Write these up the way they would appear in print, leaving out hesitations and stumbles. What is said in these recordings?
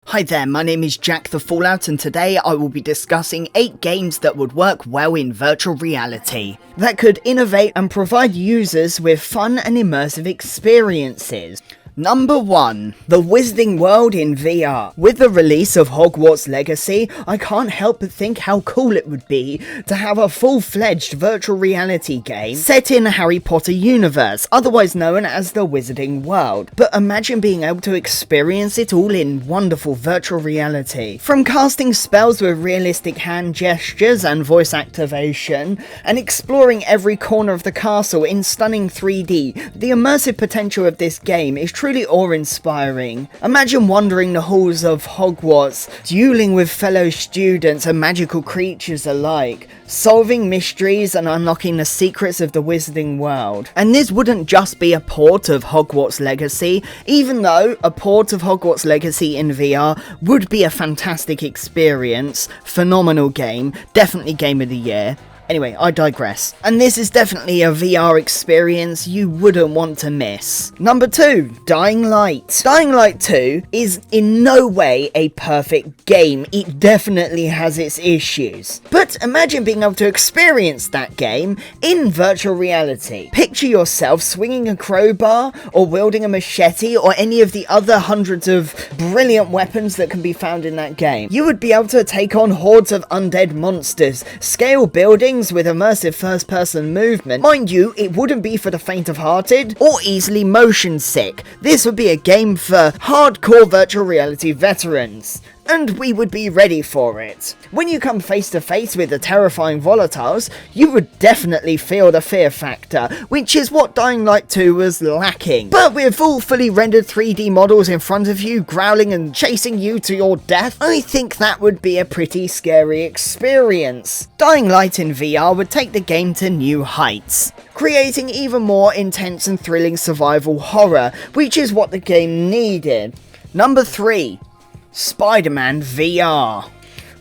Hi there, my name is JackTheFallout and today I will be discussing 8 games that would work well in virtual reality, that could innovate and provide users with fun and immersive experiences. Number 1. The Wizarding World in VR. With the release of Hogwarts Legacy, I can't help but think how cool it would be to have a full-fledged virtual reality game set in the Harry Potter universe, otherwise known as the Wizarding World. But imagine being able to experience it all in wonderful virtual reality. From casting spells with realistic hand gestures and voice activation, and exploring every corner of the castle in stunning 3D, the immersive potential of this game is truly awe-inspiring. Imagine wandering the halls of Hogwarts, dueling with fellow students and magical creatures alike, solving mysteries and unlocking the secrets of the Wizarding World. And this wouldn't just be a port of Hogwarts Legacy, even though a port of Hogwarts Legacy in VR would be a fantastic experience, phenomenal game, definitely game of the year. Anyway, I digress. And this is definitely a VR experience you wouldn't want to miss. Number 2, Dying Light. Dying Light 2 is in no way a perfect game. It definitely has its issues. But imagine being able to experience that game in virtual reality. Picture yourself swinging a crowbar or wielding a machete or any of the other hundreds of brilliant weapons that can be found in that game. You would be able to take on hordes of undead monsters, scale buildings with immersive first-person movement. Mind you, it wouldn't be for the faint-of-hearted or easily motion sick. This would be a game for hardcore virtual reality veterans. And we would be ready for it. When you come face to face with the terrifying volatiles, you would definitely feel the fear factor, which is what Dying Light 2 was lacking. But with all fully rendered 3D models in front of you, growling and chasing you to your death, I think that would be a pretty scary experience. Dying Light in VR would take the game to new heights, creating even more intense and thrilling survival horror, which is what the game needed. Number 3. SpiderMan VR.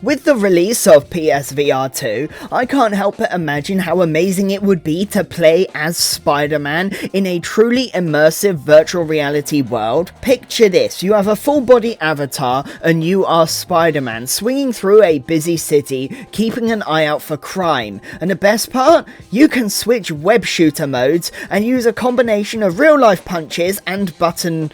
With the release of PSVR 2, I can't help but imagine how amazing it would be to play as Spider-Man in a truly immersive virtual reality world. Picture this, you have a full body avatar and you are Spider-Man swinging through a busy city, keeping an eye out for crime. And the best part? You can switch web shooter modes and use a combination of real life punches and button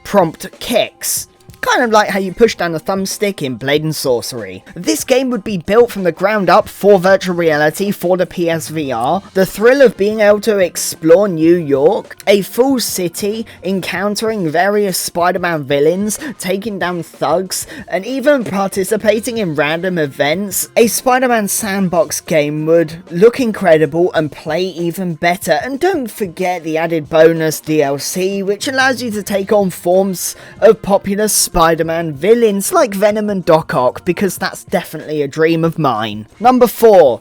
prompt kicks. Kind of like how you push down the thumbstick in Blade and Sorcery. This game would be built from the ground up for virtual reality for the PSVR. The thrill of being able to explore New York, a full city, encountering various Spider-Man villains, taking down thugs, and even participating in random events. A Spider-Man sandbox game would look incredible and play even better. And don't forget the added bonus DLC, which allows you to take on forms of popular Spider-Man villains like Venom and Doc Ock, because that's definitely a dream of mine. Number 4.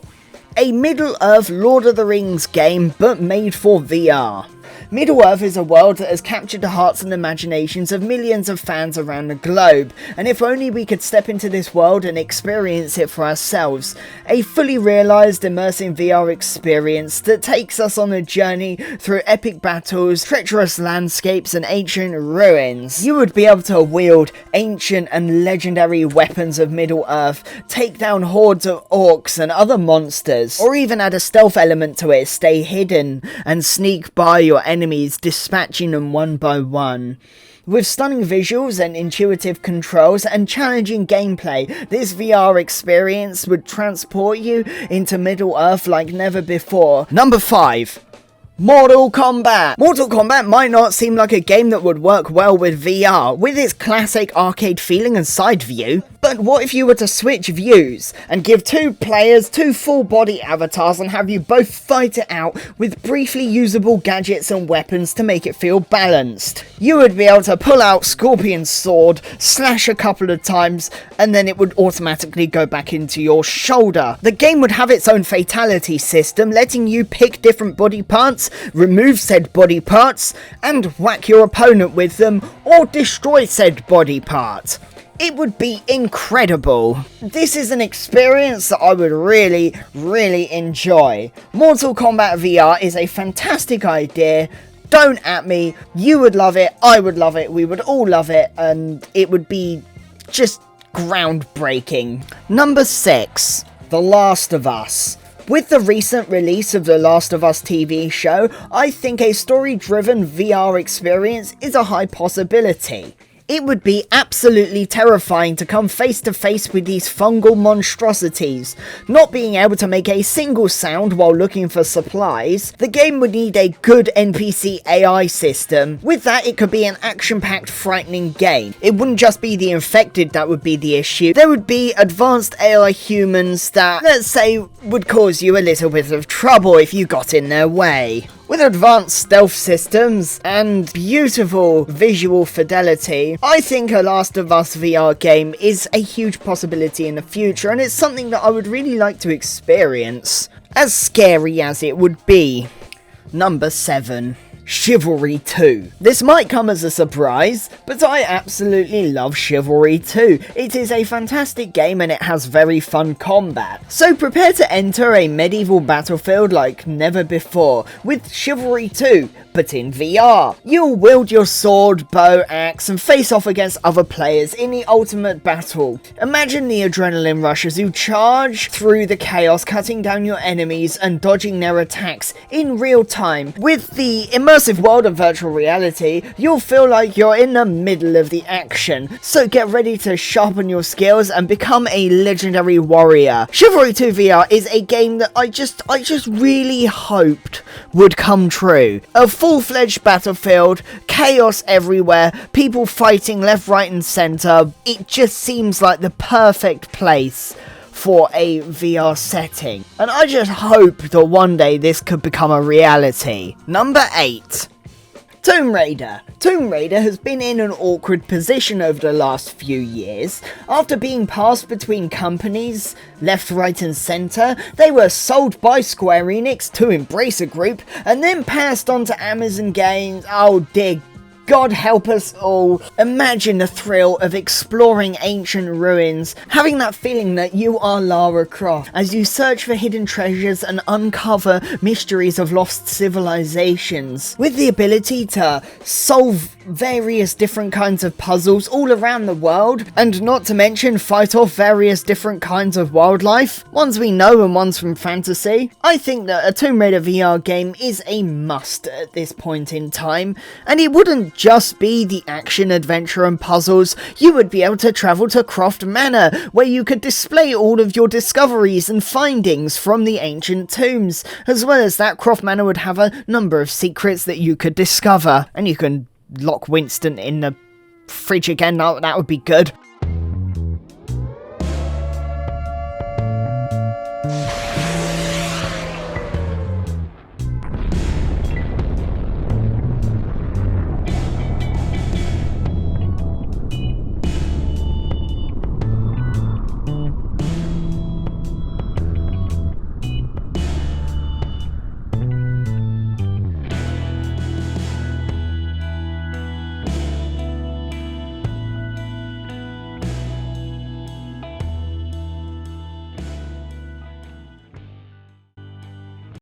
A Middle-earth Lord of the Rings game, but made for VR. Middle-earth is a world that has captured the hearts and imaginations of millions of fans around the globe, and if only we could step into this world and experience it for ourselves. A fully realised immersive VR experience that takes us on a journey through epic battles, treacherous landscapes and ancient ruins. You would be able to wield ancient and legendary weapons of Middle-earth, take down hordes of orcs and other monsters, or even add a stealth element to it, stay hidden and sneak by your enemies, dispatching them one by one. With stunning visuals and intuitive controls and challenging gameplay, this VR experience would transport you into Middle-earth like never before. Number 5. Mortal Kombat. Mortal Kombat might not seem like a game that would work well with VR, with its classic arcade feeling and side view, but what if you were to switch views and give 2 players 2 full body avatars and have you both fight it out with briefly usable gadgets and weapons to make it feel balanced? You would be able to pull out Scorpion's sword, slash a couple of times, and then it would automatically go back into your shoulder. The game would have its own fatality system, letting you pick different body parts, remove said body parts, and whack your opponent with them, or destroy said body part. It would be incredible. This is an experience that I would really enjoy. Mortal Kombat VR is a fantastic idea. Don't at me. You would love it. I would love it. We would all love it. And it would be just groundbreaking. Number 6. The Last of Us. With the recent release of The Last of Us TV show, I think a story-driven VR experience is a high possibility. It would be absolutely terrifying to come face to face with these fungal monstrosities. Not being able to make a single sound while looking for supplies, the game would need a good NPC AI system. With that, it could be an action-packed, frightening game. It wouldn't just be the infected that would be the issue. There would be advanced AI humans that, let's say, would cause you a little bit of trouble if you got in their way. With advanced stealth systems and beautiful visual fidelity, I think a Last of Us VR game is a huge possibility in the future, and it's something that I would really like to experience, as scary as it would be. Number 7. Chivalry II. This might come as a surprise, but I absolutely love Chivalry II. It is a fantastic game and it has very fun combat. So prepare to enter a medieval battlefield like never before with Chivalry II, but in VR. You'll wield your sword, bow, axe, and face off against other players in the ultimate battle. Imagine the adrenaline rush as you charge through the chaos, cutting down your enemies and dodging their attacks in real time. With the immersive world of virtual reality, you'll feel like you're in the middle of the action. So get ready to sharpen your skills and become a legendary warrior. Chivalry II VR is a game that I just really hoped would come true. A full-fledged battlefield, chaos everywhere, people fighting left, right and centre. It just seems like the perfect place for a VR setting. And I just hope that one day this could become a reality. Number 8. Tomb Raider. Tomb Raider has been in an awkward position over the last few years. After being passed between companies, left, right and centre, they were sold by Square Enix to Embracer Group, and then passed on to Amazon Games. Oh dear God help us all. Imagine the thrill of exploring ancient ruins, having that feeling that you are Lara Croft as you search for hidden treasures and uncover mysteries of lost civilizations. With the ability to solve various different kinds of puzzles all around the world, and not to mention fight off various different kinds of wildlife, ones we know and ones from fantasy, I think that a Tomb Raider VR game is a must at this point in time, and it wouldn't just be the action, adventure and puzzles. You would be able to travel to Croft Manor, where you could display all of your discoveries and findings from the ancient tombs. As well as that, Croft Manor would have a number of secrets that you could discover, and you can lock Winston in the fridge again. That would be good.